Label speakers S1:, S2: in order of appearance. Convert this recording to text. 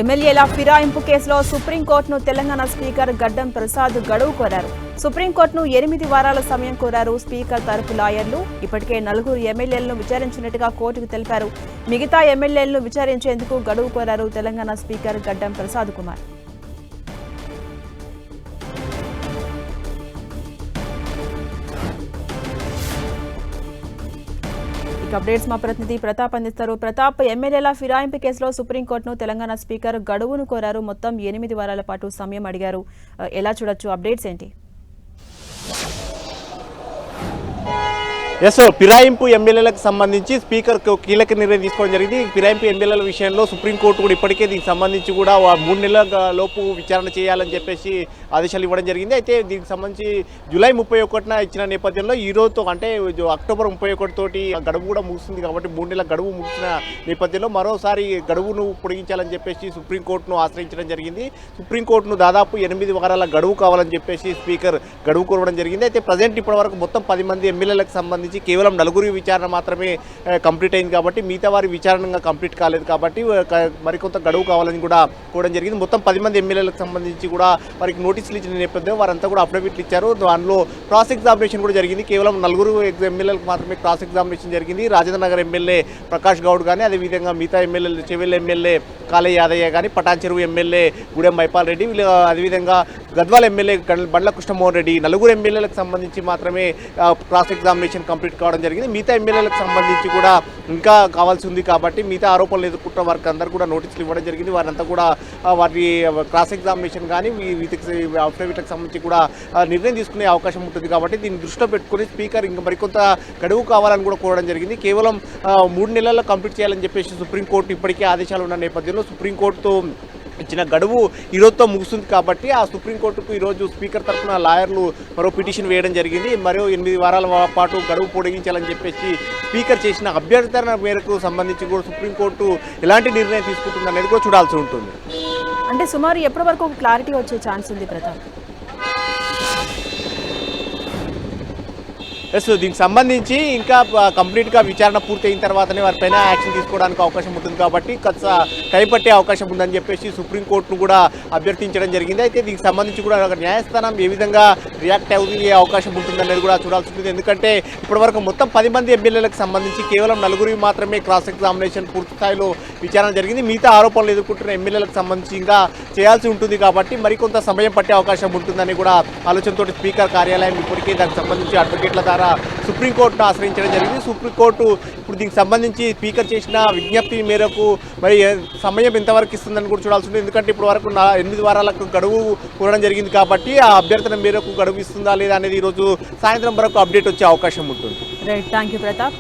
S1: ఎమ్మెల్యేల ఫిరాయింపు కేసులో సుప్రీంకోర్టును తెలంగాణ స్పీకర్ గడ్డం ప్రసాద్ గడువు కోరారు. సుప్రీంకోర్టును 8 వారాల సమయం కోరారు స్పీకర్ తరపు లాయర్లు. ఇప్పటికే 4 ఎమ్మెల్యేలను విచారించినట్టుగా కోర్టుకు తెలిపారు. మిగతా ఎమ్మెల్యేలను విచారించేందుకు గడువు కోరారు తెలంగాణ స్పీకర్ గడ్డం ప్రసాద్ కుమార్. అప్డేట్స్ మా ప్రతినిధి ప్రతాప్ అందిస్తారు. ప్రతాప్, ఎమ్మెల్యేల ఫిరాయింపు కేసులో సుప్రీంకోర్టును తెలంగాణ స్పీకర్ గడువును కోరారు. మొత్తం 8 వారాల పాటు సమయం అడిగారు. ఎలా చూడొచ్చు? అప్డేట్స్ ఏంటి?
S2: ఫిరాయింపు ఎమ్మెల్యేలకు సంబంధించి స్పీకర్ కీలక నిర్ణయం తీసుకోవడం జరిగింది. ఫిరాయింపు ఎమ్మెల్యేల విషయంలో సుప్రీంకోర్టు కూడా ఇప్పటికే దీనికి సంబంధించి కూడా 3 నెలల లోపు విచారణ చేయాలని చెప్పేసి ఆదేశాలు ఇవ్వడం జరిగింది. అయితే దీనికి సంబంధించి జూలై 31న ఇచ్చిన నేపథ్యంలో ఈ రోజుతో అంటే అక్టోబర్ 31 తోటి గడువు కూడా ముగుస్తుంది కాబట్టి 3 నెలల గడువు ముగిసిన నేపథ్యంలో మరోసారి గడువును పొడిగించాలని చెప్పేసి సుప్రీంకోర్టును ఆశ్రయించడం జరిగింది. సుప్రీంకోర్టును దాదాపు 8 వారాల గడువు కావాలని చెప్పేసి స్పీకర్ గడువు కోరడం జరిగింది. అయితే ప్రజెంట్ ఇప్పటి వరకు మొత్తం 10 మంది ఎమ్మెల్యేలకు సంబంధించి కేవలం 4 విచారణ మాత్రమే కంప్లీట్ అయింది కాబట్టి మిగతా వారి విచారణ కంప్లీట్ కాలేదు కాబట్టి మరికొంత గడువు కావాలని కూడా కోరడం జరిగింది. మొత్తం 10 మంది ఎమ్మెల్యేలకు సంబంధించి కూడా వారికి నోటీసులు ఇచ్చిన నేపథ్యంలో వారంతా కూడా అఫిడవిట్లు ఇచ్చారు. దానిలో క్రాస్ ఎగ్జామినేషన్ కూడా జరిగింది. కేవలం 4 ఎమ్మెల్యేలకు మాత్రమే క్రాస్ ఎగ్జామినేషన్ జరిగింది. రాజేంద్ర నగర్ ఎమ్మెల్యే ప్రకాష్ గౌడ్ కానీ అదేవిధంగా మిగతా ఎమ్మెల్యేలు చెవెల్ ఎమ్మెల్యే కాళయ్య యాదయ్య కానీ పటాన్ చెరువు ఎమ్మెల్యే గూడెం మైపాల్ రెడ్డి అదేవిధంగా గద్వాల ఎమ్మెల్యే బండ్ల కృష్ణమోహన్ రెడ్డి 4 ఎమ్మెల్యేలకు సంబంధించి మాత్రమే క్రాస్ ఎగ్జామినేషన్ కంప్లీట్ కావడం జరిగింది. మిగతా ఎమ్మెల్యేలకు సంబంధించి కూడా ఇంకా కావాల్సి ఉంది కాబట్టి మిగతా ఆరోపణలు ఎదుర్కొంటున్న వారికి అందరూ కూడా నోటీసులు ఇవ్వడం జరిగింది. వారంతా కూడా వారి క్రాస్ ఎగ్జామినేషన్ కానీ అఫిడవిట్లకు సంబంధించి కూడా నిర్ణయం తీసుకునే అవకాశం ఉంటుంది కాబట్టి దీన్ని దృష్టిలో పెట్టుకుని స్పీకర్ ఇంకా మరికొంత గడువు కావాలని కూడా కోరడం జరిగింది. కేవలం 3 నెలల్లో కంప్లీట్ చేయాలని చెప్పేసి సుప్రీంకోర్టు ఇప్పటికే ఆదేశాలు ఉన్న నేపథ్యంలో సుప్రీంకోర్టుతో ఇచ్చిన గడువు ఈరోజుతో ముగుస్తుంది కాబట్టి ఆ సుప్రీంకోర్టుకు ఈరోజు స్పీకర్ తరఫున లాయర్లు మరో పిటిషన్ వేయడం జరిగింది. మరో 8 వారాల పాటు గడువు పొడిగించాలని చెప్పేసి స్పీకర్ చేసిన అభ్యర్థన మేరకు సంబంధించి కూడా సుప్రీంకోర్టు ఎలాంటి నిర్ణయం తీసుకుంటుంది అనేది కూడా చూడాల్సి ఉంటుంది.
S1: అంటే సుమారు ఎప్పటి వరకు క్లారిటీ వచ్చే ఛాన్స్ ఉంది ప్రతాప్?
S2: దీనికి సంబంధించి ఇంకా కంప్లీట్గా విచారణ పూర్తయిన తర్వాతనే వారిపైన యాక్షన్ తీసుకోవడానికి అవకాశం ఉంటుంది కాబట్టి కైపట్టే అవకాశం ఉందని చెప్పేసి సుప్రీంకోర్టును కూడా అభ్యర్థించడం జరిగింది. అయితే దీనికి సంబంధించి కూడా న్యాయస్థానం ఏ విధంగా రియాక్ట్ అయ్యే అవకాశం ఉంటుందనేది కూడా చూడాల్సి ఉంటుంది. ఎందుకంటే ఇప్పటివరకు మొత్తం 10 మంది ఎమ్మెల్యేలకు సంబంధించి కేవలం 4 మాత్రమే క్రాస్ ఎగ్జామినేషన్ పూర్తి స్థాయిలో విచారణ జరిగింది. మిగతా ఆరోపణలు ఎదుర్కొంటున్న ఎమ్మెల్యేలకు సంబంధించి ఇంకా చేయాల్సి ఉంటుంది కాబట్టి మరికొంత సమయం పట్టే అవకాశం ఉంటుందని కూడా ఆలోచనతో స్పీకర్ కార్యాలయం ఇప్పటికే దానికి సంబంధించి అడ్వకేట్ల ద్వారా సుప్రీంకోర్టును ఆశ్రయించడం జరిగింది. సుప్రీంకోర్టు ఇప్పుడు దీనికి సంబంధించి స్పీకర్ చేసిన విజ్ఞప్తి మేరకు మరి సమయం ఎంతవరకు ఇస్తుందని కూడా చూడాల్సి ఉంటుంది. ఎందుకంటే ఇప్పుడు వరకు 8 వారాలకు గడువు కోరడం జరిగింది కాబట్టి ఆ అభ్యర్థన మేరకు గడువు ఇస్తుందా లేదా అనేది ఈరోజు సాయంత్రం వరకు అప్డేట్ వచ్చే అవకాశం ఉంటుంది.
S1: Right, thank you Pratap.